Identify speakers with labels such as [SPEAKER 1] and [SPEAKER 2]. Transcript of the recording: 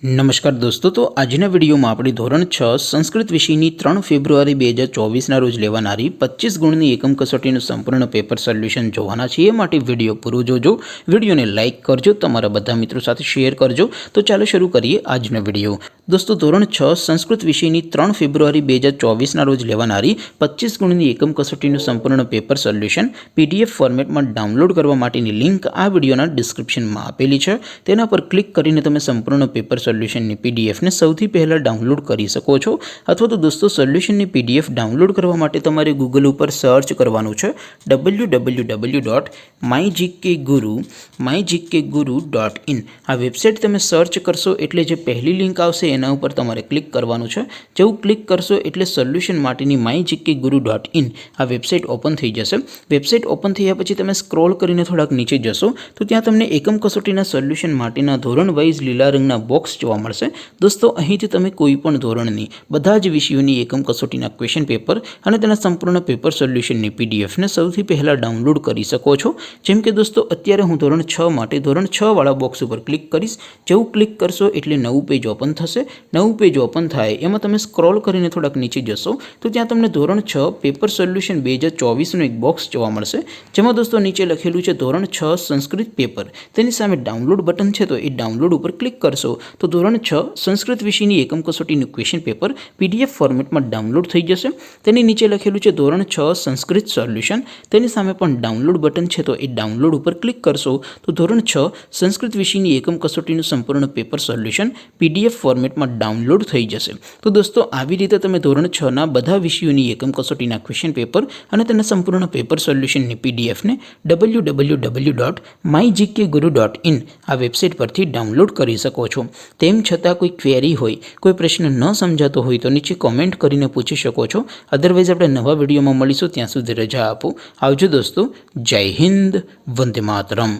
[SPEAKER 1] नमस्कार दोस्तों, तो आजना विडियो में अपनी धोरण 6 संस्कृत विषय की 3 फेब्रुआरी 2024 रोज लेवानारी 25 गुणनी एकम कसोटी संपूर्ण पेपर सोल्यूशन जोवाना छे। ए माटे विडियो पूरो जोजो, विडियो ने लाइक करजो, तमारा बधा मित्रों साथे शेर करजो। तो चलो शुरू करिए आजनो विडियो। दोस्तों, धोरण 6 संस्कृत विषय की 3 फेब्रुआरी 2024 रोज लेवानारी 25 गुणनी एकम कसोटी संपूर्ण पेपर सोल्यूशन पीडीएफ फॉर्मेट में डाउनलॉड करवा माटेनी लिंक आ विडियोना डिस्क्रिप्शन में आपेली छे। तेना पर क्लिक करीने तमे संपूर्ण पेपर सोल्यूशन ની પીડીએફ ને સૌથી પહેલા ડાઉનલોડ કરી શકો છો। અથવા તો દોસ્તો, સોલ્યુશન ની પીડીએફ ડાઉનલોડ કરવા માટે તમારે ગૂગલ ઉપર સર્ચ કરવાનું છે www.mygkguru.in। આ વેબસાઇટ તમે સર્ચ કરશો એટલે જે પહેલી લિંક આવશે એના ઉપર તમારે ક્લિક કરવાનું છે। જેવું ક્લિક કરશો એટલે સોલ્યુશન માટેની mygkguru.in આ વેબસાઇટ ઓપન થઈ જશે। વેબસાઇટ ઓપન થયા પછી તમે સ્ક્રોલ કરીને થોડાક નીચે જશો તો ત્યાં તમને એકમ કસોટીના સોલ્યુશન માટેના ધોરણ વાઇઝ લીલા રંગના બોક્સ જોવા મળશે। दोस्तों, અહીંથી તમે કોઈપણ ધોરણની બધા જ વિષયોની એકમ કસોટીના ક્વેશ્ચન પેપર અને તેના સંપૂર્ણ પેપર સોલ્યુશનની પીડીએફને સૌથી પહેલાં ડાઉનલોડ કરી શકો છો। જેમ કે દોસ્તો, અત્યારે હું ધોરણ 6 માટે ધોરણ 6 વાળા બોક્સ ઉપર ક્લિક કરીશ। જેવું ક્લિક કરશો એટલે નવું પેજ ઓપન થશે। નવું પેજ ઓપન થાય એમાં તમે સ્ક્રોલ કરીને થોડાક નીચે જશો તો ત્યાં તમને ધોરણ 6 પેપર સોલ્યુશન 2024નું એક બોક્સ જોવા મળશે। જેમાં દોસ્તો નીચે લખેલું છે ધોરણ 6 સંસ્કૃત પેપર। તેની સામે ડાઉનલોડ બટન છે, તો એ ડાઉનલોડ ઉપર ક્લિક કરશો तो ધોરણ 6 સંસ્કૃત વિષયની એકમ કસોટીનું ક્વેશ્ચન પેપર પીડીએફ ફોર્મેટમાં ડાઉનલોડ થઈ જશે। તેની નીચે લખેલું છે ધોરણ 6 સંસ્કૃત સોલ્યુશન। તેની સામે પણ ડાઉનલોડ બટન છે, તો એ ડાઉનલોડ ઉપર ક્લિક કરશો તો ધોરણ 6 સંસ્કૃત વિષયની એકમ કસોટીનું સંપૂર્ણ પેપર સોલ્યુશન પીડીએફ ફોર્મેટમાં ડાઉનલોડ થઈ જશે। તો દોસ્તો, આવી રીતે તમે ધોરણ 6ના બધા વિષયોની એકમ કસોટીના ક્વેશ્ચન પેપર અને તેના સંપૂર્ણ પેપર સોલ્યુશનની પીડીએફને www.mygkguru.in આ વેબસાઇટ પરથી ડાઉનલોડ કરી શકો છો। તેમ છતાં કોઈ ક્વેરી હોય, કોઈ પ્રશ્ન ન સમજાતો હોય તો નીચે કોમેન્ટ કરીને પૂછી શકો છો। અધરવાઇઝ આપણે નવા વિડીયોમાં મળીશું, ત્યાં સુધી રજા આપો। આવજો દોસ્તો, જય હિન્દ, વંદે માતરમ।